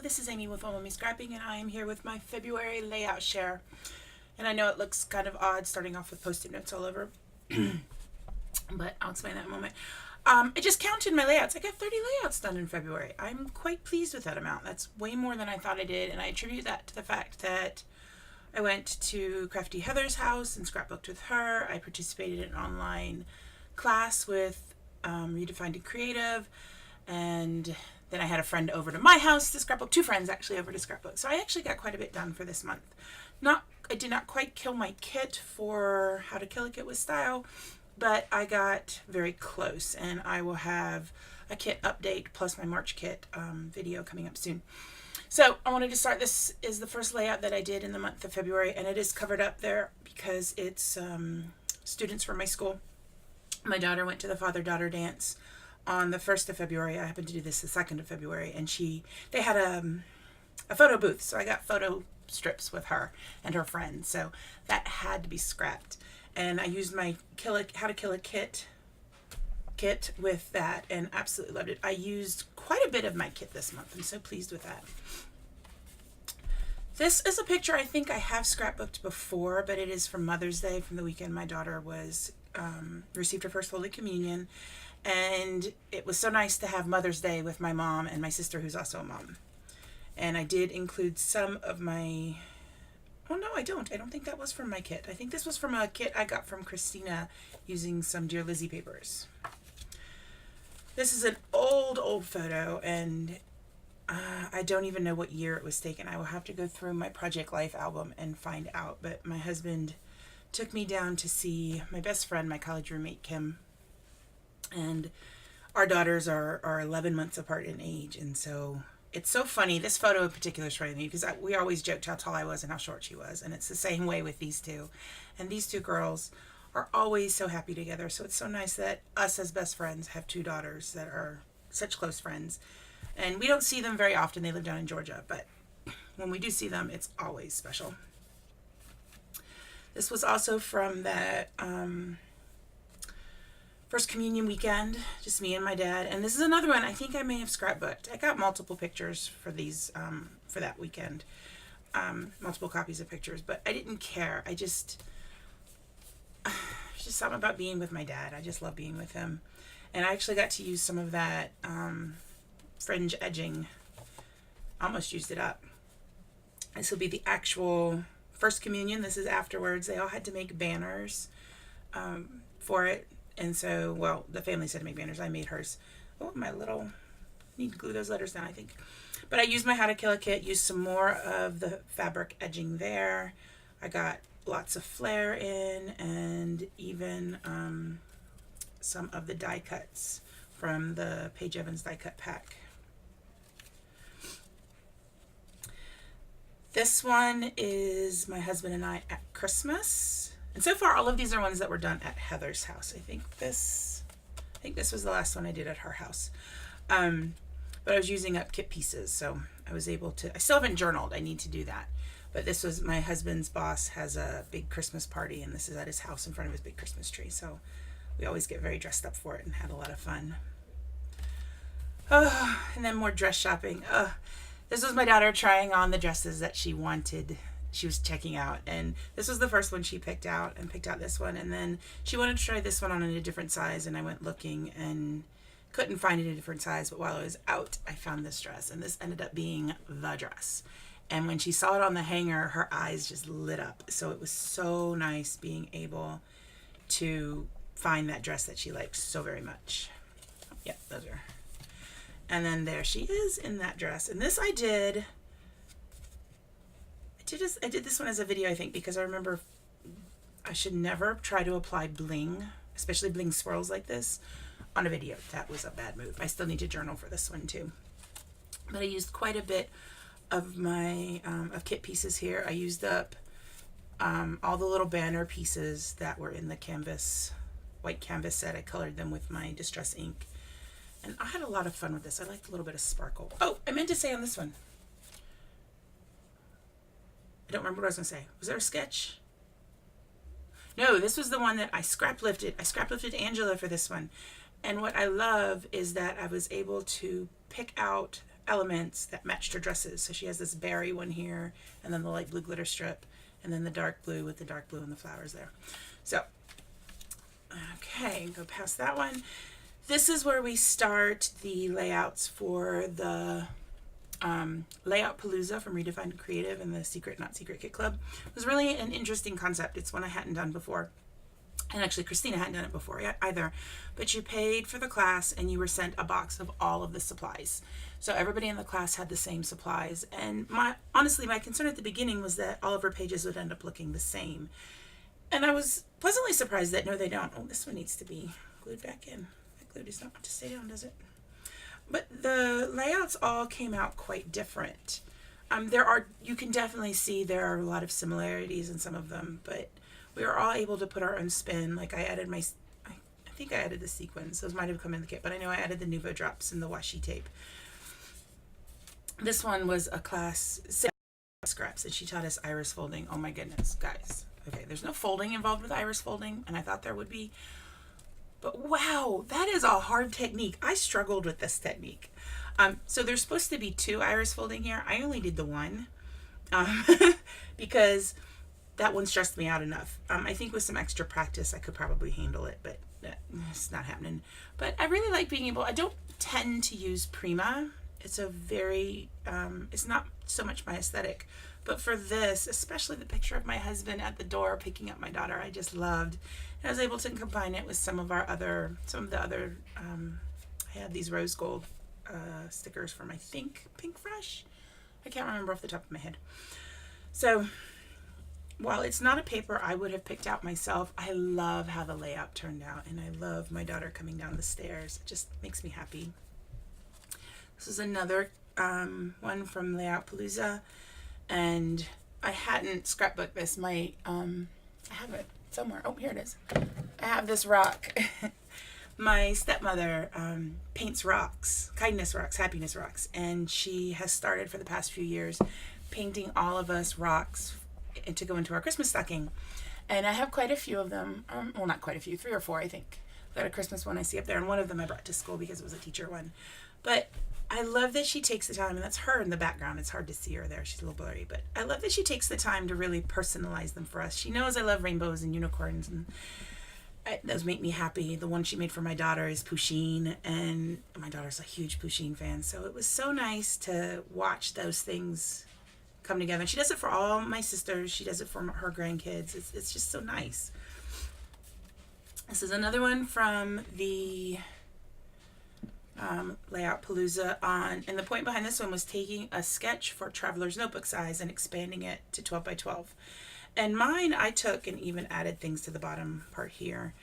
this is Amy with Follow Me Scrapping, and I am here with my February layout share. And I know it looks kind of odd starting off with post-it notes all over, but I'll explain that in a moment. I just counted my layouts. I got 30 layouts done in February. I'm quite pleased with that amount. That's way more than I thought I did, and I attribute that to the fact that I went to Crafty Heather's house and scrapbooked with her. I participated in an online class with Redefined and Creative, and then I had a friend over to my house to scrapbook, two friends actually over to scrapbook. So I actually got quite a bit done for this month. I did not quite kill my kit for How to Kill a Kit with Style, but I got very close, and I will have a kit update plus my March kit video coming up soon. So I wanted to start. This is the first layout that I did in the month of February, and it is covered up there because it's students from my school. My daughter went to the father-daughter dance on the 1st of February. I happened to do this the 2nd of February, and they had a photo booth, so I got photo strips with her and her friends, so that had to be scrapped. And I used my How to Kill a Kit with that and absolutely loved it. I used quite a bit of my kit this month. I'm so pleased with that. This is a picture I think I have scrapbooked before, but it is from Mother's Day, from the weekend my daughter received her first Holy Communion. And it was so nice to have Mother's Day with my mom and my sister, who's also a mom. And I did include some of my... Oh, no, I don't. I don't think that was from my kit. I think this was from a kit I got from Christina using some Dear Lizzie papers. This is an old photo, and I don't even know what year it was taken. I will have to go through my Project Life album and find out. But my husband took me down to see my best friend, my college roommate, Kim. And our daughters are 11 months apart in age, and so it's so funny. This photo in particular is funny because we always joked how tall I was and how short she was, and it's the same way with these two. And these two girls are always so happy together, so it's so nice that us as best friends have two daughters that are such close friends. And we don't see them very often. They live down in Georgia, but when we do see them, it's always special. This was also from that First Communion weekend, just me and my dad. And this is another one I think I may have scrapbooked. I got multiple pictures for these, for that weekend. Multiple copies of pictures, but I didn't care. There's just something about being with my dad. I just love being with him. And I actually got to use some of that fringe edging. Almost used it up. This will be the actual First Communion. This is afterwards. They all had to make banners for it. And so, well, the family said to make banners. I made hers. Oh, need to glue those letters down, I think. But I used my How to Kill a Kit, used some more of the fabric edging there. I got lots of flare in, and even some of the die cuts from the Paige Evans die cut pack. This one is my husband and I at Christmas. And so far, all of these are ones that were done at Heather's house. I think this was the last one I did at her house. But I was using up kit pieces, so I was able to... I still haven't journaled. I need to do that. But this was my husband's boss has a big Christmas party, and this is at his house in front of his big Christmas tree. So we always get very dressed up for it and had a lot of fun. Oh, and then more dress shopping. This was my daughter trying on the dresses that she wanted. She was checking out, and this was the first one she picked out this one, and then she wanted to try this one on in a different size, and I went looking and couldn't find it in a different size, but while I was out I found this dress, and this ended up being the dress. And when she saw it on the hanger, her eyes just lit up. So it was so nice being able to find that dress that she liked so very much. Yeah, those are. And then there she is in that dress, and this I did this one as a video, I think, because I remember I should never try to apply bling, especially bling swirls like this, on a video. That was a bad move. I still need to journal for this one too. But I used quite a bit of my of kit pieces here. I used up all the little banner pieces that were in the white canvas set. I colored them with my Distress ink. And I had a lot of fun with this. I liked a little bit of sparkle. Oh, I meant to say on this one. I don't remember what I was going to say. Was there a sketch? No, this was the one that I scrap lifted. I scrap lifted Angela for this one. And what I love is that I was able to pick out elements that matched her dresses. So she has this berry one here, and then the light blue glitter strip, and then the dark blue with the dark blue and the flowers there. So, okay, go past that one. This is where we start the layouts for the Layout Palooza from Redefined Creative and the Secret Not Secret Kit Club. It was really an interesting concept. It's one I hadn't done before. And actually, Christina hadn't done it before either. But you paid for the class and you were sent a box of all of the supplies. So everybody in the class had the same supplies. And honestly, my concern at the beginning was that all of her pages would end up looking the same. And I was pleasantly surprised that no, they don't. Oh, this one needs to be glued back in. That glue does not want to stay down, does it? But the layouts all came out quite different. You can definitely see there are a lot of similarities in some of them, but we were all able to put our own spin. Like I think I added the sequins. Those might have come in the kit, but I know I added the Nuvo drops and the washi tape. This one was a class scraps, and she taught us iris folding. Oh my goodness, guys. Okay, there's no folding involved with iris folding, and I thought there would be. But wow, that is a hard technique. I struggled with this technique. So there's supposed to be 2 iris folding here. I only did the one because that one stressed me out enough. I think with some extra practice, I could probably handle it, but it's not happening. But I really like being able, I don't tend to use Prima. It's a very, it's not so much my aesthetic. But for this, especially the picture of my husband at the door picking up my daughter, I just loved. And I was able to combine it with some of the other, I had these rose gold stickers from, I think, Pink Fresh. I can't remember off the top of my head. So while it's not a paper I would have picked out myself, I love how the layout turned out, and I love my daughter coming down the stairs. It just makes me happy. This is another one from Layout Palooza, and I hadn't scrapbooked this. I have it somewhere. Oh, here it is. I have this rock. My stepmother paints rocks, kindness rocks, happiness rocks, and she has started for the past few years painting all of us rocks to go into our Christmas stocking. And I have quite a few of them. Well, not quite a few, 3 or 4, I think. Got a Christmas one I see up there, and one of them I brought to school because it was a teacher one. But I love that she takes the time, and that's her in the background. It's hard to see her there. She's a little blurry, but I love that she takes the time to really personalize them for us. She knows I love rainbows and unicorns, and those make me happy. The one she made for my daughter is Pusheen, and my daughter's a huge Pusheen fan, so it was so nice to watch those things come together. And she does it for all my sisters. She does it for her grandkids. It's just so nice. This is another one from the Layout Palooza and the point behind this one was taking a sketch for Traveler's Notebook size and expanding it to 12 by 12. And mine, I took and even added things to the bottom part here.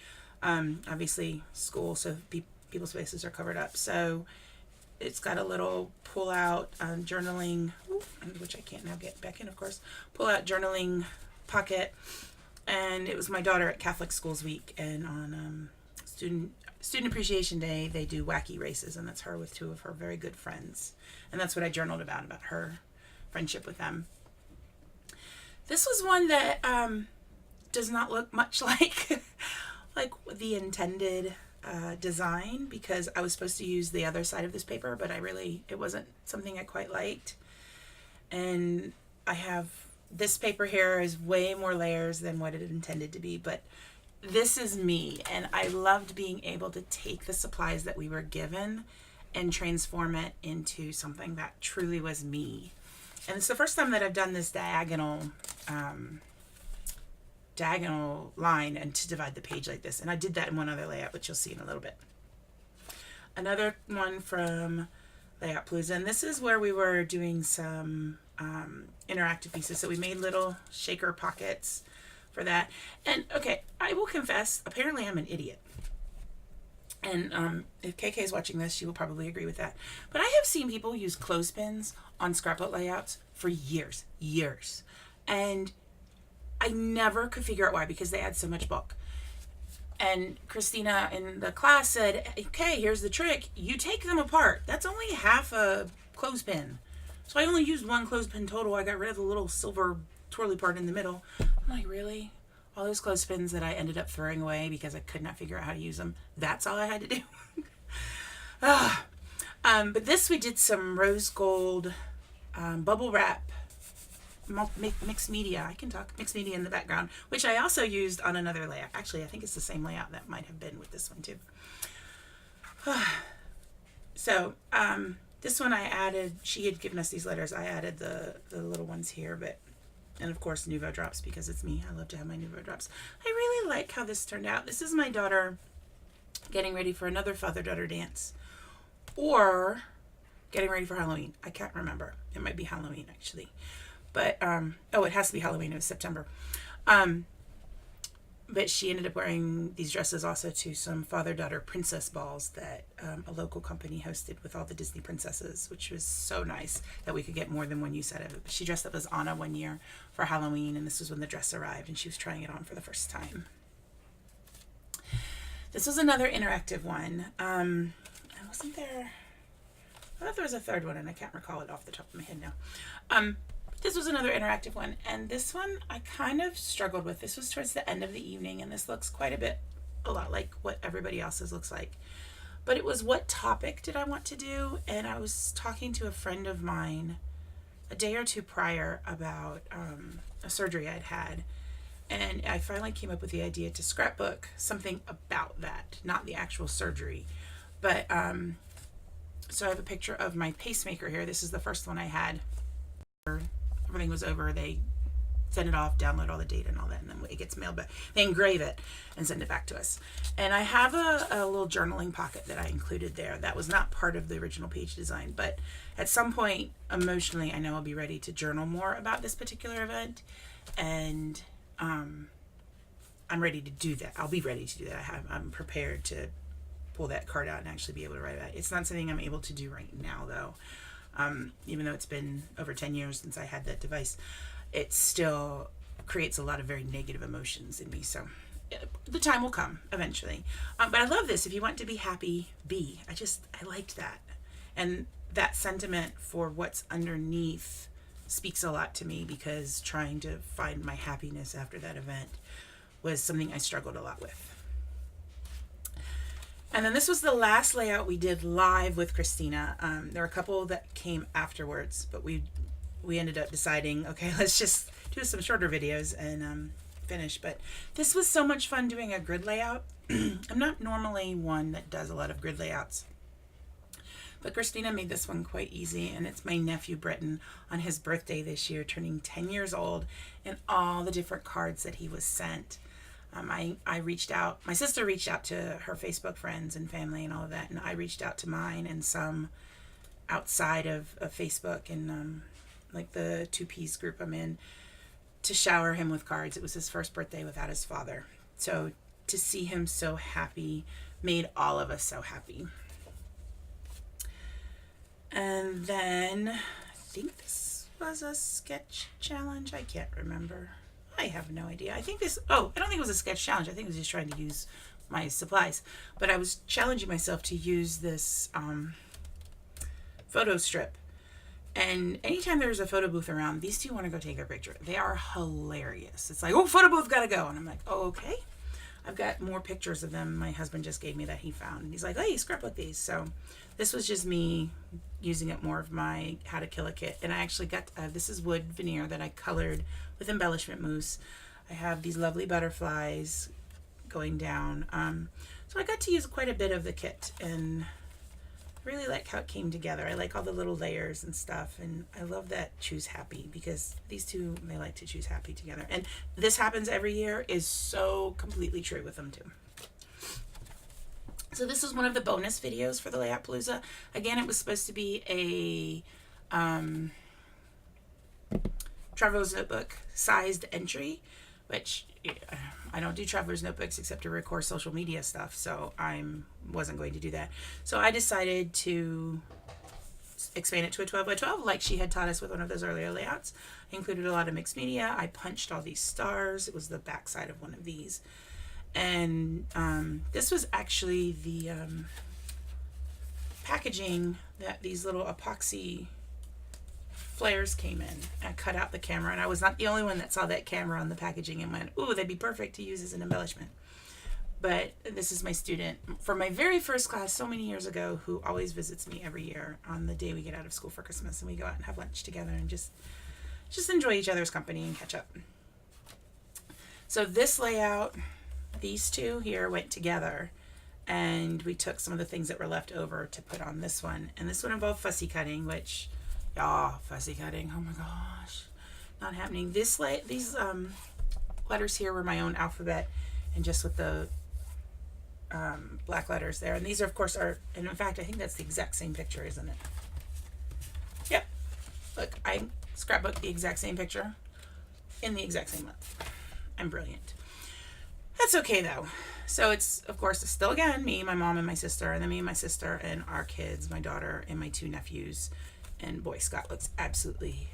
Obviously school, so people's faces are covered up. So it's got a little pull out journaling, which I can't now get back in, of course, pull out journaling pocket. And it was my daughter at Catholic Schools Week, and on Student Appreciation Day, they do wacky races, and that's her with 2 of her very good friends. And that's what I journaled about her friendship with them. This was one that does not look much like the intended design, because I was supposed to use the other side of this paper, but it wasn't something I quite liked. And I have this paper here is way more layers than what it intended to be, but this is me, and I loved being able to take the supplies that we were given and transform it into something that truly was me. And it's the first time that I've done this diagonal line and to divide the page like this. And I did that in one other layout, which you'll see in a little bit. Another one from Layout Palooza, and this is where we were doing some interactive pieces. So we made little shaker pockets for that. And okay, I will confess, apparently I'm an idiot. And if KK is watching this, she will probably agree with that. But I have seen people use clothespins on scrapbook layouts for years. And I never could figure out why, because they add so much bulk. And Christina in the class said, okay, here's the trick. You take them apart. That's only half a clothespin. So I only used 1 clothespin total. I got rid of the little silver twirly part in the middle. I'm like, really? All those clothespins that I ended up throwing away because I could not figure out how to use them. That's all I had to do. But this we did some rose gold bubble wrap mixed media. I can talk mixed media in the background, which I also used on another layout. Actually, I think it's the same layout that might have been with this one too. So this one I added, she had given us these letters. I added the little ones here, and of course Nuvo drops because it's me. I love to have my Nuvo drops. I really like how this turned out. This is my daughter getting ready for another father-daughter dance, or getting ready for Halloween. I can't remember. It might be Halloween actually. But, it has to be Halloween. It was September. But she ended up wearing these dresses also to some father-daughter princess balls that a local company hosted with all the Disney princesses, which was so nice that we could get more than one use out of it. She dressed up as Anna one year for Halloween, and this was when the dress arrived, and she was trying it on for the first time. This was another interactive one. Wasn't there... I thought there was a third one, and I can't recall it off the top of my head now. This was another interactive one, and this one I kind of struggled with. This was towards the end of the evening, and this looks a lot like what everybody else's looks like. But it was, what topic did I want to do? And I was talking to a friend of mine a day or two prior about a surgery I'd had, and I finally came up with the idea to scrapbook something about that, not the actual surgery. But so I have a picture of my pacemaker here. This is the first one I had. Everything was over, they send it off, download all the data and all that, and then it gets mailed back. They engrave it and send it back to us. And I have a little journaling pocket that I included there. That was not part of the original page design, but at some point emotionally I know I'll be ready to journal more about this particular event, and I'm ready to do that. I'll be ready to do that. I'm prepared to pull that card out and actually be able to write about it. It's not something I'm able to do right now though. Even though it's been over 10 years since I had that device, it still creates a lot of very negative emotions in me. So the time will come eventually. But I love this. If you want to be happy, be. I liked that. And that sentiment for what's underneath speaks a lot to me, because trying to find my happiness after that event was something I struggled a lot with. And then this was the last layout we did live with Christina. There were a couple that came afterwards, but we ended up deciding, okay, let's just do some shorter videos and finish. But this was so much fun doing a grid layout. I'm not normally one that does a lot of grid layouts, but Christina made this one quite easy, and it's my nephew Britton on his birthday this year, turning 10 years old, and all the different cards that he was sent. I reached out, my sister reached out to her Facebook friends and family and all of that, and I reached out to mine and some outside of Facebook and like the 2Ps group I'm in, to shower him with cards. It was his first birthday without his father. So to see him so happy made all of us so happy. And then I think this was a sketch challenge. I can't remember. I have no idea. I don't think it was a sketch challenge. I think I was just trying to use my supplies. But I was challenging myself to use this photo strip. And anytime there's a photo booth around, these two want to go take their picture. They are hilarious. It's like, oh, photo booth, gotta go. And I'm like, oh, okay. I've got more pictures of them my husband just gave me that he found. And he's like, hey, scrapbook these. So this was just me using up more of my How to Kill a kit. And I actually got, this is wood veneer that I colored with embellishment mousse. I have these lovely butterflies going down. So I got to use quite a bit of the kit, and I really like how it came together. I like all the little layers and stuff, and I love that choose happy, because these two, they like to choose happy together. And this happens every year is so completely true with them too. So this is one of the bonus videos for the Layout Palooza. Again, it was supposed to be a Traveler's Notebook sized entry, which I don't do Traveler's Notebooks except to record social media stuff, so I wasn't going to do that. So I decided to expand it to a 12 by 12 like she had taught us with one of those earlier layouts. I included a lot of mixed media. I punched all these stars. It was the back side of one of these. And this was actually the packaging that these little epoxy flares came in. I cut out the camera, and I was not the only one that saw that camera on the packaging and went, ooh, they'd be perfect to use as an embellishment. But this is my student from my very first class so many years ago who always visits me every year on the day we get out of school for Christmas, and we go out and have lunch together and just enjoy each other's company and catch up. So this layout, these two here went together, and we took some of the things that were left over to put on this one. And this one involved fussy cutting, which, fussy cutting, oh my gosh, not happening. These letters here were my own alphabet, and just with the black letters there. And these are, of course, and in fact, I think that's the exact same picture, isn't it? Yep. Look, I scrapbooked the exact same picture in the exact same month. I'm brilliant. That's okay, though. So it's, of course, it's still, again, me, my mom, and my sister, and then me and my sister and our kids, my daughter and my two nephews. And boy, Scott looks absolutely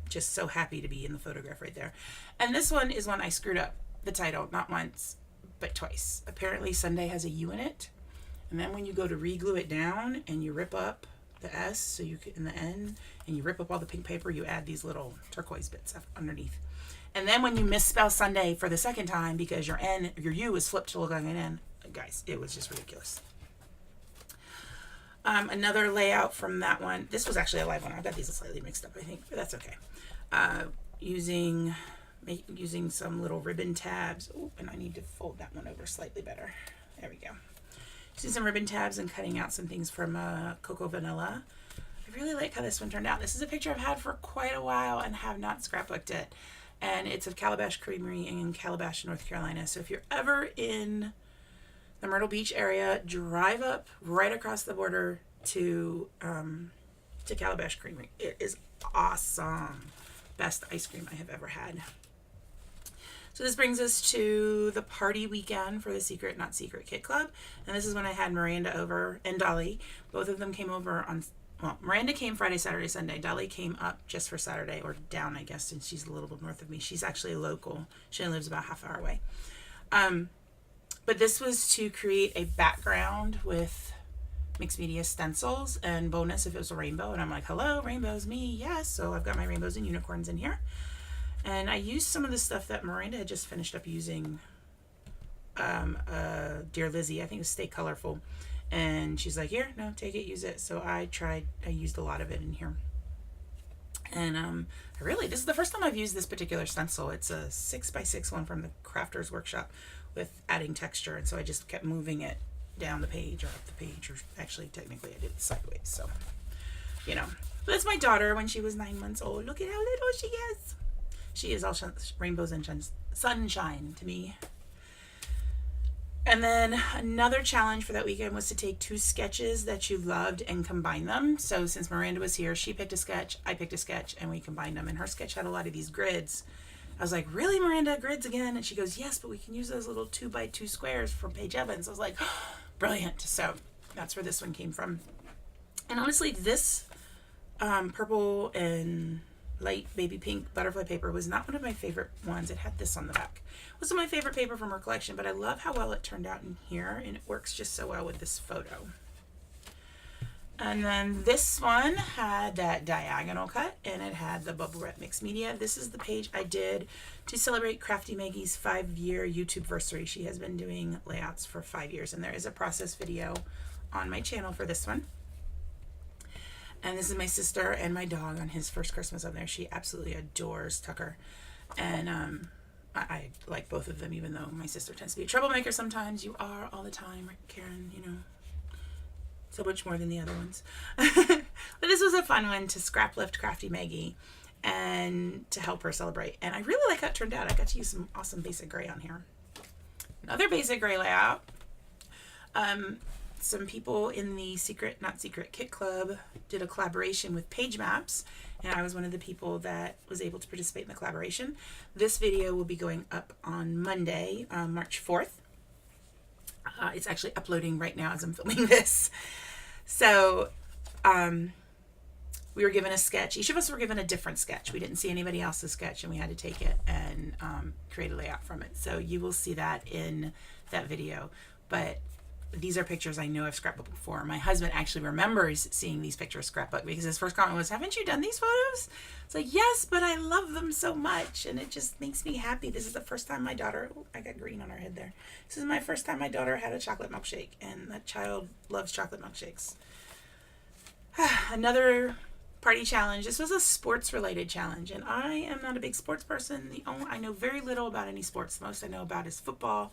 just so happy to be in the photograph right there. And this one is one I screwed up the title, not once, but twice. Apparently Sunday has a U in it, and then when you go to re-glue it down and you rip up the S, so you can, in the N, and you rip up all the pink paper, you add these little turquoise bits underneath. And then when you misspell Sunday for the second time because your U is flipped to look like an N, guys, it was just ridiculous. Another layout from that one. This was actually a live one. I got these slightly mixed up, I think, but that's okay. Using some little ribbon tabs. Oh, and I need to fold that one over slightly better. There we go. Using some ribbon tabs and cutting out some things from Cocoa Vanilla. I really like how this one turned out. This is a picture I've had for quite a while and have not scrapbooked it. And it's of Calabash Creamery in Calabash, North Carolina. So if you're ever in the Myrtle Beach area, drive up right across the border to Calabash Creamery. It is awesome. Best ice cream I have ever had. So this brings us to the party weekend for the Secret Not Secret Kit Club. And this is when I had Miranda over and Dolly. Both of them came over on, well, Miranda came Friday, Saturday, Sunday. Dolly came up just for Saturday, or down, I guess, since she's a little bit north of me. She's actually local. She only lives about half an hour away. But this was to create a background with mixed media stencils, and bonus if it was a rainbow. And I'm like, hello, rainbows, me, yes. So I've got my rainbows and unicorns in here. And I used some of the stuff that Miranda had just finished up using, Dear Lizzie, I think it was Stay Colorful. And she's like, here, no, take it, use it. So I used a lot of it in here. And this is the first time I've used this particular stencil. It's a 6x6 one from the Crafters Workshop with adding texture. And so I just kept moving it down the page or up the page, or actually technically I did it sideways. So, you know, but that's my daughter when she was 9 months old. Look at how little she is. She is all rainbows and sunshine to me. And then another challenge for that weekend was to take two sketches that you loved and combine them. So since Miranda was here, she picked a sketch, I picked a sketch, and we combined them. And her sketch had a lot of these grids. I was like, really, Miranda, grids again? And she goes, yes, but we can use those little 2x2 squares from Paige Evans. I was like, oh, brilliant. So that's where this one came from. And honestly, this purple and light baby pink butterfly paper was not one of my favorite ones. It had this on the back. It wasn't my favorite paper from her collection, but I love how well it turned out in here, and it works just so well with this photo. And then this one had that diagonal cut, and it had the Bubble Wrap Mixed Media. This is the page I did to celebrate Crafty Maggie's 5-year YouTubeversary. She has been doing layouts for 5 years, and there is a process video on my channel for this one. And this is my sister and my dog on his first Christmas on there. She absolutely adores Tucker. And I like both of them, even though my sister tends to be a troublemaker sometimes. You are all the time, Karen, you know. So much more than the other ones. But this was a fun one to scrap lift Crafty Maggie and to help her celebrate. And I really like how it turned out. I got to use some awesome basic gray on here. Another basic gray layout. Some people in the Secret Not Secret Kit Club did a collaboration with Page Maps, and I was one of the people that was able to participate in the collaboration. This video will be going up on Monday, March 4th. It's actually uploading right now as I'm filming this. So we were given a sketch. Each of us were given a different sketch. We didn't see anybody else's sketch, and we had to take it and create a layout from it. So you will see that in that video. But these are pictures I know I've scrapbooked before. My husband actually remembers seeing these pictures scrapbook because his first comment was, haven't you done these photos? It's like, yes, but I love them so much. And it just makes me happy. This is the first time my daughter, I got green on her head there. This is my first time my daughter had a chocolate milkshake, and that child loves chocolate milkshakes. Another party challenge. This was a sports related challenge, and I am not a big sports person. I know very little about any sports. The most I know about is football,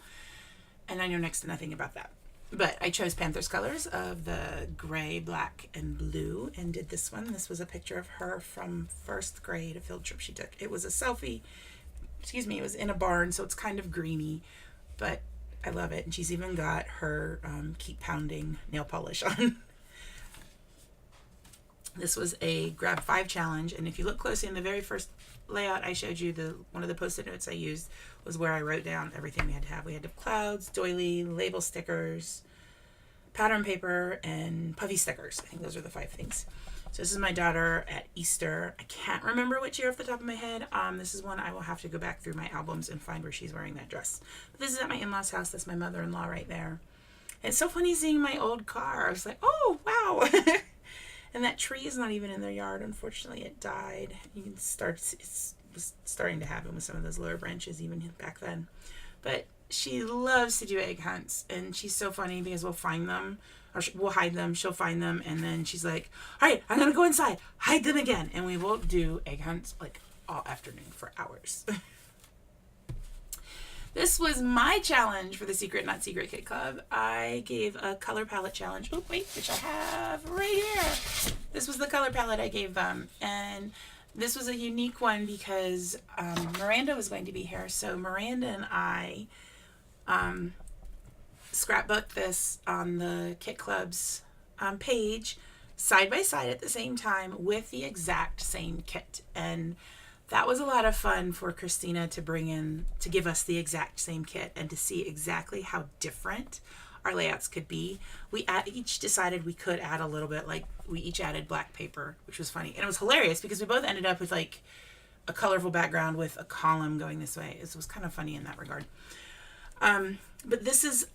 and I know next to nothing about that. But I chose Panthers colors of the gray, black, and blue, and did this one. This was a picture of her from first grade, a field trip she took. It was a selfie. It was in a barn, so it's kind of greeny, but I love it. And she's even got her keep pounding nail polish on. This was a grab 5 challenge, and if you look closely in the very first layout I showed you, one of the post-it notes I used was where I wrote down everything we had to have. We had to have clouds, doily, label stickers, pattern paper, and puffy stickers. I think those are the 5 things. So this is my daughter at Easter. I can't remember which year off the top of my head. This is one I will have to go back through my albums and find where she's wearing that dress. But this is at my in-laws' house. That's my mother-in-law right there. And it's so funny seeing my old car. I was like, oh, wow. And that tree is not even in their yard. Unfortunately, it died. You can it was starting to happen with some of those lower branches even back then. But she loves to do egg hunts, and she's so funny because we'll find them, or we'll hide them. She'll find them, and then she's like, all right, I'm going to go inside, hide them again. And we will do egg hunts like all afternoon for hours. This was my challenge for the Secret Not Secret Kit Club. I gave a color palette challenge. Oh, wait, which I have right here. This was the color palette I gave them. And this was a unique one because Miranda was going to be here. So Miranda and I scrapbooked this on the Kit Club's page side by side at the same time with the exact same kit. And that was a lot of fun for Christina to bring in, to give us the exact same kit and to see exactly how different our layouts could be. We each decided we could add a little bit, like we each added black paper, which was funny. And it was hilarious because we both ended up with like a colorful background with a column going this way. It was kind of funny in that regard. But this is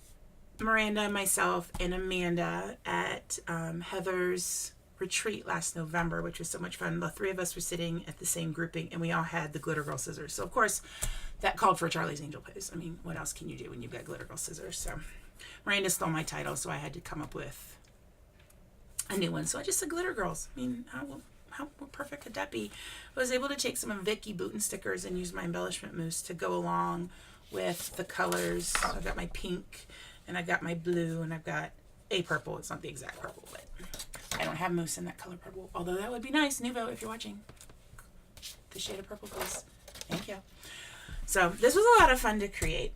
Miranda, myself, and Amanda at Heather's retreat last November, which was so much fun. The 3 of us were sitting at the same grouping, and we all had the Glitter Girl scissors. So of course that called for Charlie's Angel pose. I mean, what else can you do when you've got Glitter Girl scissors? So Miranda stole my title, so I had to come up with a new one. So I just said Glitter Girls. I mean, how perfect could that be? I was able to take some of Vicky Bouton stickers and use my embellishment mousse to go along with the colors. So I've got my pink, and I've got my blue, and I've got a purple. It's not the exact purple, but I don't have mousse in that color purple. Although that would be nice. Nuvo, if you're watching. The shade of purple, please. Thank you. So this was a lot of fun to create.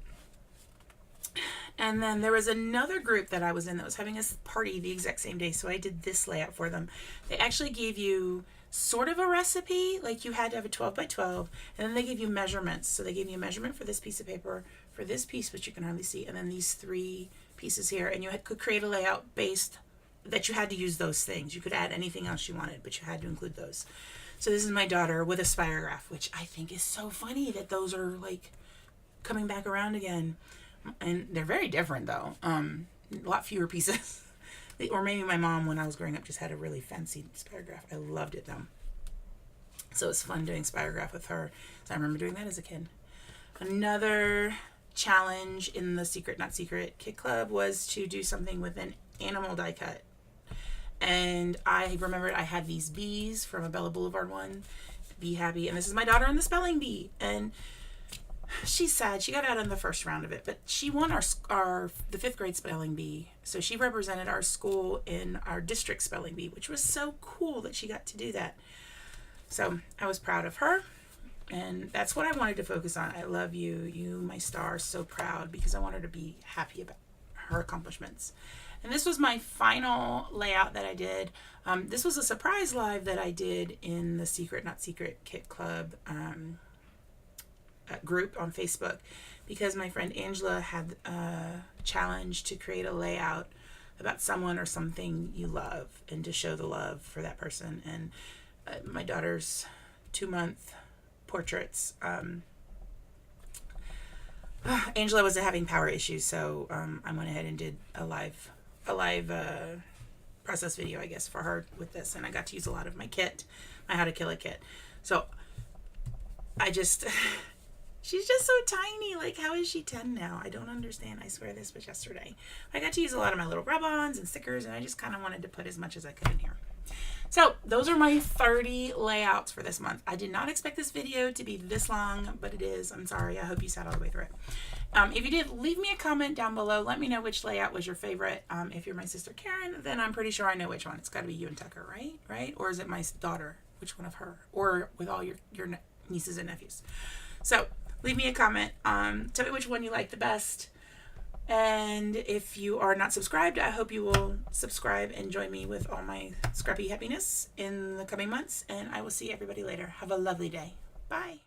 And then there was another group that I was in that was having a party the exact same day. So I did this layout for them. They actually gave you sort of a recipe. Like you had to have a 12 by 12. And then they gave you measurements. So they gave you a measurement for this piece of paper, for this piece, which you can hardly see, and then these 3 pieces here. And you could create a layout based that you had to use those things. You could add anything else you wanted, but you had to include those. So this is my daughter with a spirograph, which I think is so funny that those are like coming back around again. And they're very different though. A lot fewer pieces. Or maybe my mom, when I was growing up, just had a really fancy spirograph. I loved it though. So it's fun doing spirograph with her. So I remember doing that as a kid. Another challenge in the Secret Not Secret Kit Club was to do something with an animal die cut. And I remembered I had these bees from a Bella Boulevard one, Be Happy, and this is my daughter in the spelling bee. And she's sad. She got out in the first round of it, but she won the 5th grade spelling bee. So she represented our school in our district spelling bee, which was so cool that she got to do that. So I was proud of her, and that's what I wanted to focus on. I love you, my star, so proud, because I want her to be happy about her accomplishments. And this was my final layout that I did. This was a surprise live that I did in the Secret Not Secret Kit Club group on Facebook, because my friend Angela had a challenge to create a layout about someone or something you love and to show the love for that person. And my daughter's 2-month portraits Angela was having power issues, so I went ahead and did a live process video, I guess, for her with this, and I got to use a lot of my kit, my How to Kill a kit. So I just, she's just so tiny. Like, how is she 10 now? I don't understand. I swear this was yesterday. I got to use a lot of my little rub-ons and stickers, and I just kind of wanted to put as much as I could in here. So those are my 30 layouts for this month. I did not expect this video to be this long, but it is. I'm sorry. I hope you sat all the way through it. If you did, leave me a comment down below. Let me know which layout was your favorite. If you're my sister Karen, then I'm pretty sure I know which one. It's got to be you and Tucker, right? Right? Or is it my daughter? Which one of her? Or with all your nieces and nephews? So leave me a comment. Tell me which one you like the best. And if you are not subscribed, I hope you will subscribe and join me with all my scrappy happiness in the coming months. And I will see everybody later. Have a lovely day. Bye.